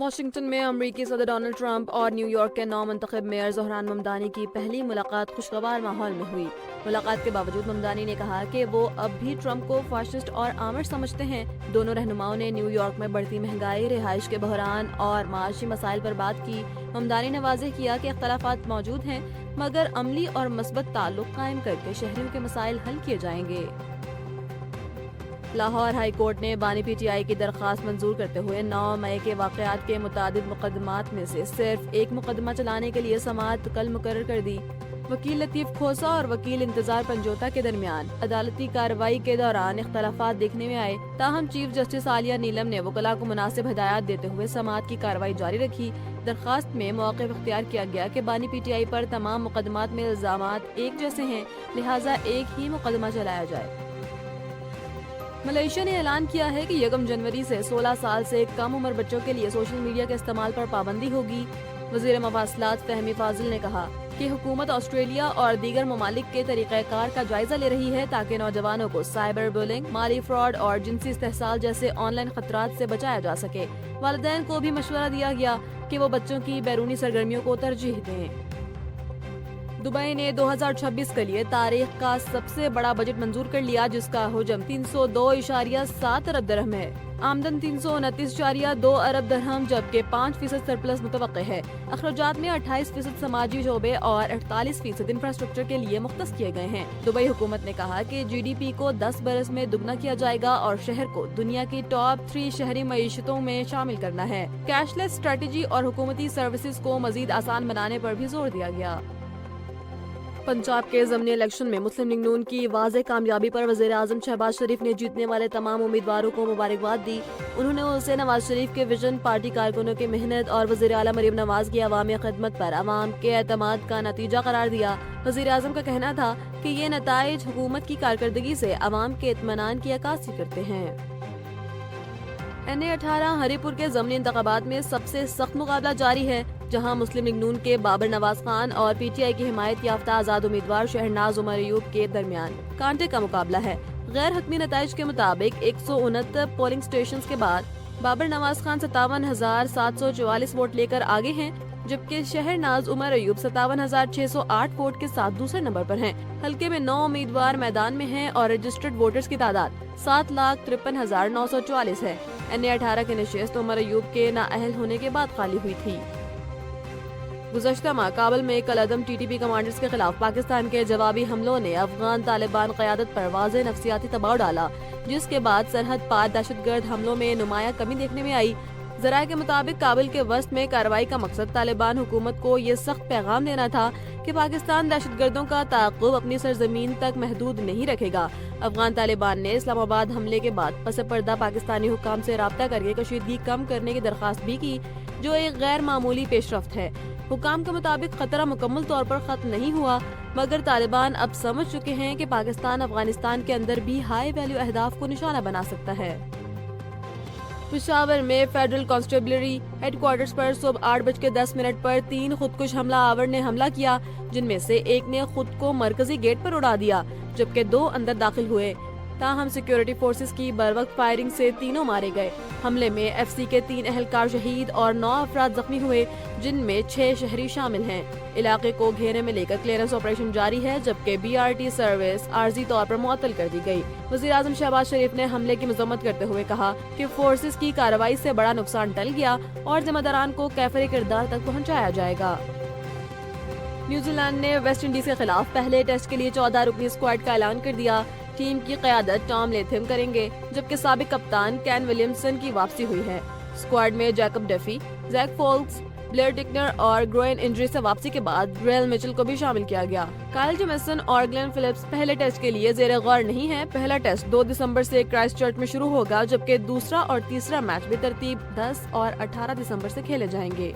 Washington میں امریکی صدر ڈونلڈ ٹرمپ اور نیو یارک کے نو منتخب میئر زہران ممدانی کی پہلی ملاقات خوشگوار ماحول میں ہوئی۔ ملاقات کے باوجود ممدانی نے کہا کہ وہ اب بھی ٹرمپ کو فاشسٹ اور آمر سمجھتے ہیں۔ دونوں رہنماؤں نے نیو یارک میں بڑھتی مہنگائی، رہائش کے بحران اور معاشی مسائل پر بات کی۔ ممدانی نے واضح کیا کہ اختلافات موجود ہیں مگر عملی اور مثبت تعلق قائم کر کے شہریوں کے مسائل حل کیے جائیں گے۔ لاہور ہائی کورٹ نے بانی پی ٹی آئی کی درخواست منظور کرتے ہوئے 9 مئی کے واقعات کے متعدد مقدمات میں سے صرف ایک مقدمہ چلانے کے لیے سماعت کل مقرر کر دی۔ وکیل لطیف کھوسہ اور وکیل انتظار پنجوتا کے درمیان عدالتی کارروائی کے دوران اختلافات دیکھنے میں آئے، تاہم چیف جسٹس عالیہ نیلم نے وکلاء کو مناسب ہدایات دیتے ہوئے سماعت کی کارروائی جاری رکھی۔ درخواست میں موقف اختیار کیا گیا کہ بانی پی ٹی آئی پر تمام مقدمات میں الزامات ایک جیسے ہیں، لہٰذا ایک ہی مقدمہ چلایا جائے۔ ملائیشیا نے اعلان کیا ہے کہ 1 جنوری سے 16 سال سے کم عمر بچوں کے لیے سوشل میڈیا کے استعمال پر پابندی ہوگی۔ وزیر مواصلات فہمی فاضل نے کہا کہ حکومت آسٹریلیا اور دیگر ممالک کے طریقہ کار کا جائزہ لے رہی ہے تاکہ نوجوانوں کو سائبر بولنگ، مالی فراڈ اور جنسی استحصال جیسے آن لائن خطرات سے بچایا جا سکے۔ والدین کو بھی مشورہ دیا گیا کہ وہ بچوں کی بیرونی سرگرمیوں کو ترجیح دیں۔ دبئی نے 2026 کے لیے تاریخ کا سب سے بڑا بجٹ منظور کر لیا، جس کا حجم 302.7 ارب درہم ہے۔ آمدن 329.2 ارب درہم جبکہ 5% سرپلس متوقع ہے۔ اخراجات میں 28% سماجی شعبے اور 48% انفراسٹرکچر کے لیے مختص کیے گئے ہیں۔ دبئی حکومت نے کہا کہ جی ڈی پی کو 10 برس میں دگنا کیا جائے گا اور شہر کو دنیا کی ٹاپ 3 شہری معیشتوں میں شامل کرنا ہے۔ کیش لیس اسٹریٹجی اور حکومتی سروسز کو مزید آسان بنانے پر بھی زور دیا گیا۔ پنجاب کے ضمنی الیکشن میں مسلم لیگ نون کی واضح کامیابی پر وزیر اعظم شہباز شریف نے جیتنے والے تمام امیدواروں کو مبارکباد دی۔ انہوں نے اسے نواز شریف کے وژن، پارٹی کارکنوں کی محنت اور وزیر اعلیٰ مریم نواز کی عوامی خدمت پر عوام کے اعتماد کا نتیجہ قرار دیا۔ وزیر اعظم کا کہنا تھا کہ یہ نتائج حکومت کی کارکردگی سے عوام کے اطمینان کی عکاسی کرتے ہیں۔ NA-18 ہری پور کے ضمنی انتخابات میں سب سے سخت مقابلہ جاری ہے، جہاں مسلم لیگ نون کے بابر نواز خان اور پی ٹی آئی کی حمایت یافتہ آزاد امیدوار شہناز عمر ایوب کے درمیان کانٹے کا مقابلہ ہے۔ غیر حتمی نتائج کے مطابق 169 پولنگ سٹیشنز کے بعد بابر نواز خان 57,744 ووٹ لے کر آگے ہیں، جبکہ شہناز عمر ایوب 57,608 ووٹ کے ساتھ دوسرے نمبر پر ہیں۔ حلقے میں 9 امیدوار میدان میں ہیں اور رجسٹرڈ ووٹرز کی تعداد 7,53,944 ہے۔ NA-18 کی نشست عمر ایوب کے نااہل ہونے کے بعد خالی ہوئی تھی۔ گزشتہ ماہ کابل میں کالعدم TTP کمانڈرز کے خلاف پاکستان کے جوابی حملوں نے افغان طالبان قیادت پر واضح نفسیاتی دباؤ ڈالا، جس کے بعد سرحد پار دہشت گرد حملوں میں نمایاں کمی دیکھنے میں آئی۔ ذرائع کے مطابق کابل کے وسط میں کارروائی کا مقصد طالبان حکومت کو یہ سخت پیغام دینا تھا کہ پاکستان دہشت گردوں کا تعاقب اپنی سرزمین تک محدود نہیں رکھے گا۔ افغان طالبان نے اسلام آباد حملے کے بعد پس پردہ پاکستانی حکام سے رابطہ کر کے کشیدگی کم کرنے کی درخواست بھی کی، جو ایک غیر معمولی پیش رفت ہے۔ حکام کے مطابق خطرہ مکمل طور پر ختم نہیں ہوا، مگر طالبان اب سمجھ چکے ہیں کہ پاکستان افغانستان کے اندر بھی ہائی ویلیو اہداف کو نشانہ بنا سکتا ہے۔ پشاور میں فیڈرل کانسٹیبلری ہیڈ کوارٹرز پر صبح 8:10 پر 3 خودکش حملہ آور نے حملہ کیا، جن میں سے ایک نے خود کو مرکزی گیٹ پر اڑا دیا جبکہ 2 اندر داخل ہوئے۔ تاہم سیکیورٹی فورسز کی بروقت فائرنگ سے تینوں مارے گئے۔ حملے میں FCC کے 3 اہلکار شہید اور 9 افراد زخمی ہوئے، جن میں 6 شہری شامل ہیں۔ علاقے کو گھیرے میں لے کر کلیئرنس آپریشن جاری ہے، جبکہ BRT سروس عارضی طور پر معطل کر دی گئی۔ وزیر اعظم شہباز شریف نے حملے کی مذمت کرتے ہوئے کہا کہ فورسز کی کارروائی سے بڑا نقصان ٹل گیا اور ذمہ داران کو کیفر کردار تک پہنچایا جائے گا۔ نیوزی لینڈ نے ویسٹ انڈیز کے خلاف پہلے ٹیسٹ کے لیے 14 رکنی اسکواڈ کا اعلان کر دیا۔ ٹیم کی قیادت ٹام لیتھم کریں گے، جبکہ سابق کپتان کین ولیمسن کی واپسی ہوئی ہے۔ اسکواڈ میں جیکب ڈیفی، زیک فولکس، بلیئر ٹکنر اور گروئن انجری سے واپسی کے بعد گریل میچل کو بھی شامل کیا گیا۔ کائل جیمیسن اور گلین فلپس پہلے ٹیسٹ کے لیے زیر غور نہیں ہیں۔ پہلا ٹیسٹ 2 دسمبر سے کرائسٹ چرچ میں شروع ہوگا، جبکہ دوسرا اور تیسرا میچ بھی ترتیب 10 اور 18 دسمبر سے کھیلے جائیں گے۔